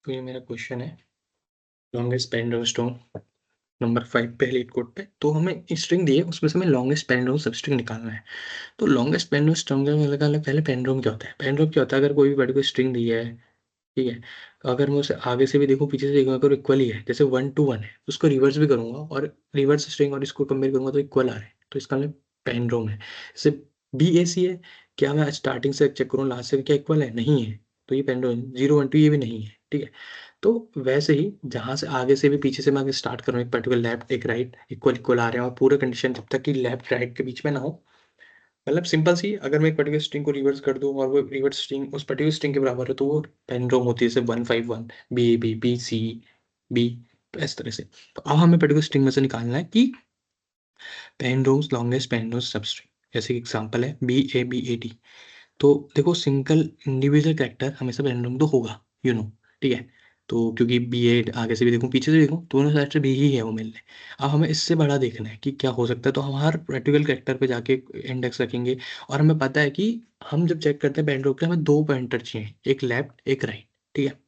तो ये मेरा क्वेश्चन है लॉन्गेस्ट पैराडोम स्ट्रिंग नंबर 5 पहले कोड पे। तो हमें स्ट्रिंग दी है, उसमें से हमें लॉन्गेस्ट पैराडोम सबस्ट्रिंग निकालना है। तो लॉन्गेस्ट पैराडोम स्ट्रिंग का निकालने पहले पैराडोम क्या होता है। पैराडोम क्या होता है, अगर कोई भी पर्टिकुलर स्ट्रिंग दी है, ठीक है, तो अगर मैं उसे आगे से भी देखूँ पीछे से देखूँ अगर इक्वल ही है, जैसे 1 to 1 है, उसको रिवर्स भी करूंगा और रिवर्स स्ट्रिंग और इसको कंपेयर करूंगा तो इक्वल आ रहे हैं, तो इसका मतलब पैराडोम है। जैसे बी ए सी है, क्या मैं स्टार्टिंग से चेक करूँ लास्ट से क्या इक्वल है, नहीं है, तो ये पैराडोम 0 1 2 ये भी नहीं है, ठीक है। तो वैसे ही जहाँ से आगे से भी पीछे से मैं अगर स्टार्ट करूँ, एक पर्टिकुलर लेफ्ट एक राइट इक्वल इक्वल आ रहे हैं और पूरे कंडीशन जब तक कि लेफ्ट राइट के बीच में ना हो, मतलब सिंपल सी, अगर मैं एक पर्टिकुलर स्ट्रिंग को रिवर्स कर दूं और वो रिवर्स स्ट्रिंग उस पर्टिकुलर स्ट्रिंग के बराबर है तो वो पैराडोम होती है, जैसे 151 B A B B C B, तो इस तरह से। तो अब हमें पर्टिकुलर स्ट्रिंग में से निकालना है कि पैराडोम्स लॉन्गेस्ट पैराडोम सबस्ट्रिंग। जैसे कि एग्जांपल है B A B A T. तो देखो सिंगल इंडिविजुअल कैरेक्टर हमेशा रैंडम तो होगा, ठीक है। तो क्योंकि बी एड आगे से भी देखूँ पीछे से देखूँ दोनों साइड से बी ही है वो मेरे लिए। अब हमें इससे बड़ा देखना है कि क्या हो सकता है, तो हम हर प्रैक्टिकल कैरेक्टर पे जाके इंडेक्स रखेंगे। और हमें पता है कि हम जब चेक करते हैं पैंट के हमें दो पॉइंटर चाहिए, एक लेफ्ट एक राइट, ठीक है।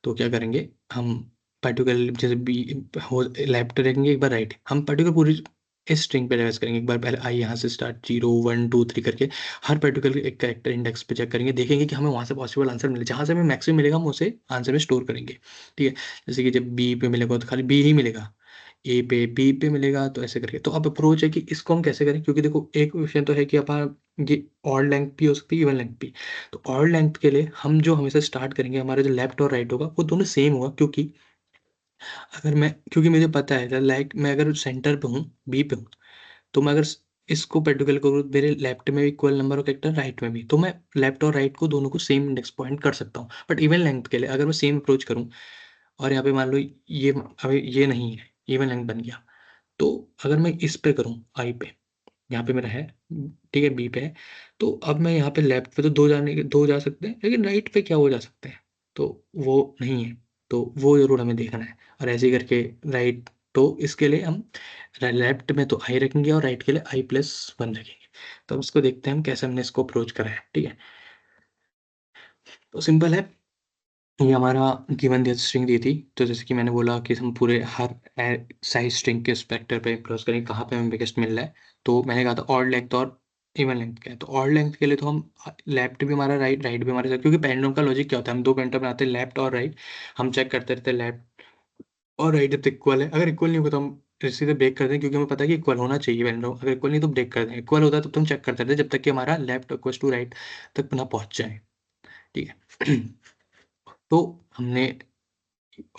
तो क्या करेंगे हम, पर्टिकुलर जैसे बी हो लेफ्ट रखेंगे एक बार राइट, हम पर्टिकुलर पूरी इस स्ट्रिंग पे रिवर्स करेंगे। एक बार पहले आई यहाँ से स्टार्ट 0 1 2 3 करके हर पर्टिकुलर एक कैरेक्टर इंडेक्स पे चेक करेंगे, देखेंगे कि हमें वहाँ से पॉसिबल आंसर मिले, जहाँ से हमें मैक्सिमम मिलेगा हम उसे आंसर में स्टोर करेंगे, ठीक है। जैसे कि जब बी पे मिलेगा तो खाली बी ही मिलेगा, ए पे बी पे मिलेगा, तो ऐसे करके। तो अब अप्रोच है कि इसको हम कैसे करें, क्योंकि देखो एक क्वेश्चन तो है कि अपन ये ऑड लेंथ भी हो सकती है इवन लेंथ भी। तो ऑड लेंथ के लिए हम जो हमेशा स्टार्ट करेंगे, हमारा जो लेफ्ट और राइट होगा वो दोनों सेम होगा, क्योंकि अगर मैं, क्योंकि मुझे पता है लाइक मैं अगर सेंटर पे हूँ, बी पे हूँ, तो मैं अगर इसको पर्टिकुलर करूँ मेरे लेफ्ट में भी equal number of character right में भी, तो मैं लेफ्ट और राइट को दोनों को सेम इंडेक्स पॉइंट कर सकता हूँ। बट इवन लेंथ के लिए अगर मैं सेम अप्रोच करूँ और यहाँ पे मान लो ये अभी ये नहीं है, इवन लेंथ बन गया, तो अगर मैं इस पे करूँ आई पे, यहाँ पे मेरा है, ठीक है, बी पे है, तो अब मैं यहाँ पे लेफ्ट पे तो दो जा सकते हैं, लेकिन राइट पे क्या हो जा सकते हैं, तो वो नहीं है, तो वो जरूर हमें देखना है। और ऐसे ही करके राइट, तो इसके लिए हम लेफ्ट में तो आई रखेंगे और राइट के लिए i+1 रखेंगे। तो अब इसको देखते हैं हम कैसे हमने इसको अप्रोच करा है, ठीक है। तो सिंपल है, ये हमारा गिवन दिया स्ट्रिंग दी थी, तो जैसे कि मैंने बोला कि हम पूरे हर साइज स्ट्रिंग के स्पेक्टर पे क्रॉस करेंगे कहाँ पे हमें बिगेस्ट मिल रहा है। तो मैंने कहा था ऑड लेंथ और इवन लेंथ का है, तो ऑड लेंथ के लिए तो हम लेफ्ट भी हमारा राइट राइट भी हमारे साथ, क्योंकि पैरेंटम का लॉजिक क्या होता है, हम दो पैरेंटम बनाते हैं लेफ्ट और राइट, हम चेक करते रहते हैं लेफ्ट और राइट जब तक इक्वल है, अगर इक्वल नहीं होगा तो हम सीधे ब्रेक कर दें, क्योंकि हमें पता है कि इक्वल होना चाहिए पैरेंटम, अगर इक्वल नहीं तो ब्रेक कर दें, इक्वल होता है तो हम चेक करते रहते हैं जब तक कि हमारा लेफ्ट इक्वल टू राइट तक ना पहुंच जाए, ठीक है। तो हमने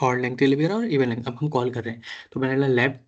और लेंथ के लिए भी करा और इवन लेंथ, अब हम कॉल कर रहे हैं, तो मैंने लेफ्ट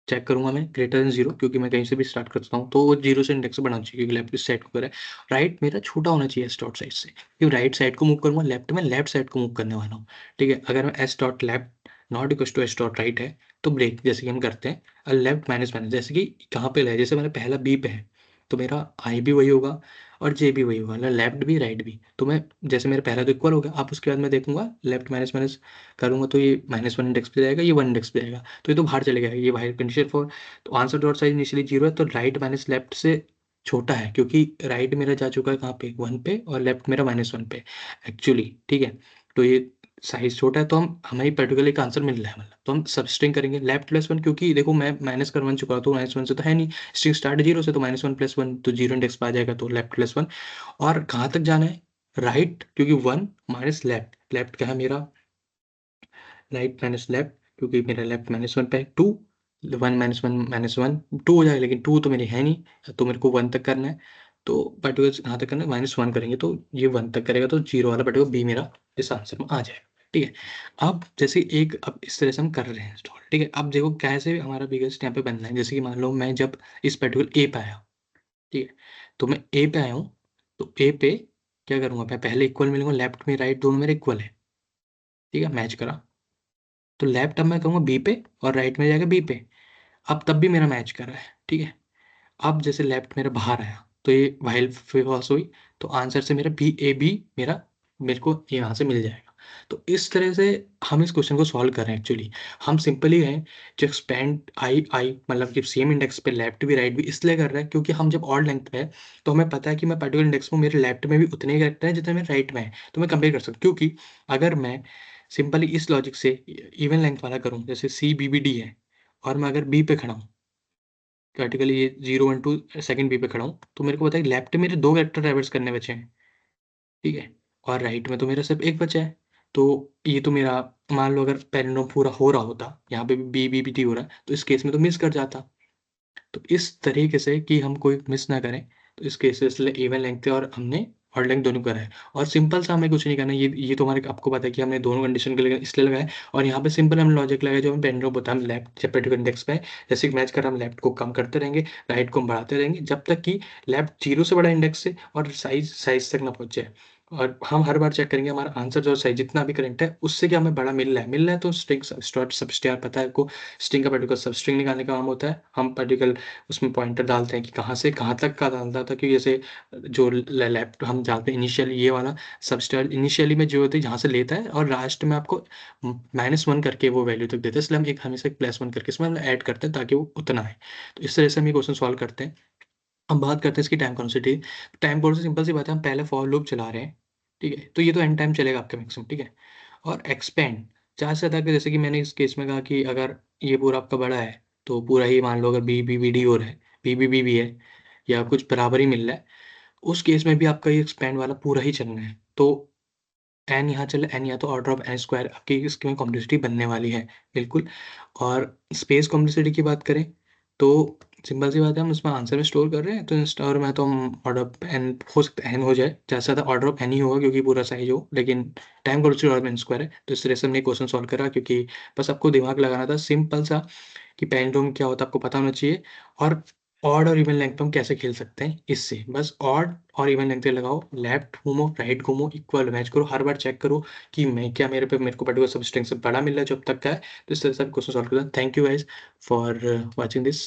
चेक करूंगा मैं ग्रेटर देन 0, क्योंकि मैं कहीं से भी स्टार्ट करता हूँ तो वो 0 से इंडेक्स बनाना चाहिए, क्योंकि लेफ्ट इस साइड को करे। राइट मेरा छोटा होना चाहिए एस डॉट साइड से, क्योंकि राइट साइड को मूव करूंगा, लेफ्ट में लेफ्ट साइड को मूव करने वाला हूँ, ठीक है। अगर मैं S dot left not equal to S dot right है, तो ब्रेक जैसे कि हम करते हैं, और लेफ्ट माइनस माइनस, जैसे कि कहाँ पे है, जैसे मैंने पहला बी पे है, तो मेरा आई भी वही होगा और जे भी वही होगा, मतलब लेफ्ट भी राइट भी। तो मैं जैसे मेरा पहला तो इक्वल हो गया, अब उसके बाद मैं देखूंगा लेफ्ट माइनस माइनस करूंगा तो ये -1 इंडेक्स पे जाएगा, ये 1 इंडेक्स पे जाएगा, तो ये तो बाहर चले गया, ये बाहर कंडीशन फॉर। तो आंसर डॉट साइज इनिशियली 0 है, तो राइट माइनस लेफ्ट से छोटा है, क्योंकि राइट मेरा जा चुका है कहाँ पे 1 पे और लेफ्ट मेरा -1 पे एक्चुअली, ठीक है। तो ये साइज छोटा है, तो हम हमें पर्टिकुलर एक आंसर मिल रहा है, मतलब तो हम सबस्ट्रिंग करेंगे लेफ्ट+1, क्योंकि देखो मैं माइनस कर 1 चुका हूँ, तो -1 से तो है नहीं, स्ट्रिंग स्टार्ट 0 से, तो -1+1 तो 0 इंडेक्स पे आ जाएगा, तो लेफ्ट+1। और कहाँ तक जाना है, राइट, क्योंकि 1 माइनस लेफ्ट, लेफ्ट क्या है मेरा राइट माइनस लेफ्ट, क्योंकि मेरा लेफ्ट -1 पे है 2, 1 -1 2 हो जाएगा, लेकिन 2 तो मेरी है नहीं, तो मेरे को 1 तक करना है। तो पर्टिकुलर कहाँ तक करना है, -1 करेंगे तो ये 1 तक करेगा, तो 0 वाला पर्टिकुलर बी मेरा इस आंसर में आ जाएगा, ठीक है। अब जैसे एक, अब इस तरह से हम कर रहे हैं इंस्टॉल, ठीक है। अब देखो कैसे हमारा बिगेस्ट यहाँ पे बनना है, जैसे कि मान लो मैं जब इस पर्टिकुलर ए पे आया, ठीक है, तो मैं ए पे आया हूँ, तो ए पे क्या करूँगा, मैं पहले इक्वल मिलूंगा, लेफ्ट में राइट दोनों मेरे इक्वल है, ठीक है, मैच करा। तो लेफ्ट अब मैं कहूँगा बी पे और राइट में जाएगा बी पे, अब तब भी मेरा मैच कर रहा है, ठीक है। अब जैसे लेफ्ट मेरा बाहर आया, तो ये वाइल फॉल्स हुई, तो आंसर से मेरा बी ए बी मेरा मेरे को यहाँ से मिल जाएगा। तो इस तरह से हम इस क्वेश्चन को सॉल्व कर रहे हैं एक्चुअली। हम सिंपली हैं जो एक्सपेंड आई आई, मतलब कि सेम इंडेक्स पे लेफ्ट भी राइट भी इसलिए कर रहे हैं, क्योंकि हम जब ऑड लेंथ पे है तो हमें पता है कि मैं पर्टिकुलर इंडेक्स में मेरे लेफ्ट में भी उतने ही कैरेक्टर हैं जितने मेरे राइट में है, तो मैं कंपेयर कर सकता हूँ। क्योंकि अगर मैं सिंपली इस लॉजिक से इवन लेंथ वाला करूँ, जैसे CBBD है और मैं अगर बी पे खड़ा हूँ, प्रैक्टिकली ये 0 1 2 सेकंड बी पे खड़ा हूँ, तो मेरे को पता है लेफ्ट में मेरे 2 वेक्टर ट्रैवर्स करने बचे हैं, ठीक है? और राइट में तो मेरा सिर्फ़ 1 बचा है। तो ये तो मेरा, मान लो अगर पैरेलल पूरा हो रहा होता, यहाँ पे भी BBBD हो रहा है, तो इस केस में तो मिस कर जाता। तो इस तरीके से कि हम कोई मिस ना करें, तो इस केस से इसलिए इवन लेंथ और हमने ऑड लेंथ दोनों करा है। और सिंपल सा हमें कुछ नहीं करना है, ये तो हमारे आपको पता है कि हमने दोनों कंडीशन के लिए इसलिए लगाया है। और यहाँ पे सिंपल हमने लॉजिक लगाया, जो हमें पेन ड्रॉप होता है, हम लेफ्ट जब पर्टिकुलर इंडेक्स पे है, जैसे कि मैच कर हम लेफ्ट को कम करते रहेंगे, राइट को हम बढ़ाते रहेंगे, जब तक कि लेफ्ट 0 से बड़ा इंडेक्स से और साइज़ तक ना पहुँच जाए। और हम हर बार चेक करेंगे हमारा आंसर जो सही जितना भी करंट है, उससे क्या हमें बड़ा मिल रहा है तो स्ट्रिंग सबस्ट्रिंग पता है आपको, स्ट्रिंग का पर्टिकुलर सबस्ट्रिंग निकालने का काम होता है। हम पर्टिकुलर उसमें पॉइंटर डालते हैं कि कहाँ से कहाँ तक का डालता था, कि जैसे जो लेफ्ट हम जानते हैं इनिशियली ये वाला सबस्टार इनिशियली में जो होती है जहाँ से लेता है, और लास्ट में आपको -1 करके वो वैल्यू तक देता है, इसलिए हम एक हमेशा एक +1 करके इसमें ऐड करते हैं ताकि वो उतना है। तो इस तरह से हम ये क्वेश्चन सॉल्व करते हैं। अब बात करते हैं इसकी time constant. Time constant simple सी बात है, हम पहले फॉर लूप चला रहे हैं, ठीक है? तो ये तो एन टाइम चलेगा आपका मैक्सिमम, ठीक है? और एक्सपेंड ज़्यादा से ज़्यादा, जैसे कि मैंने इस केस में कहा कि अगर ये पूरा आपका बड़ा है, तो पूरा ही मान लो अगर BBBD हो रहा है, BBB भी है या कुछ बराबर ही मिल रहा है, उस केस में भी आपका ये एक्सपेंड वाला पूरा ही चलना है। तो एन यहाँ चले, एन या तो ऑर्डर ऑफ एन स्क्वायर आपकी इसकी कॉम्प्लेक्सिटी बनने वाली है, बिल्कुल। और स्पेस कॉम्प्लेक्सिटी की बात करें, तो सिंपल सी बात है, हम इसमें आंसर में स्टोर कर रहे हैं, तो स्टोर में तो हम ऑर्डर ऑफ एन हो सकता है एन हो जाए, ज़्यादा से ज़्यादा ऑर्डर ऑफ एन ही होगा क्योंकि पूरा साइज हो, लेकिन time complexity order of N square है। तो इस तरह से हमने क्वेश्चन सॉल्व करा, क्योंकि बस आपको दिमाग लगाना था सिंपल सा, कि पेंडुलम क्या होता है आपको पता होना चाहिए, और ऑड और इवन लेंथ पे हम कैसे खेल सकते हैं इससे। बस ऑड और इवन लेंथ पे लगाओ, लेफ्ट घूमो, राइट घूमो, इक्वल मैच करो, हर बार चेक करो कि मैं क्या मेरे को पर्टिकुलर सबस्ट्रिंग से बड़ा मिल रहा है जो अब तक का है। तो इस तरह से क्वेश्चन सॉल्व करना। Thank you guys for watching this.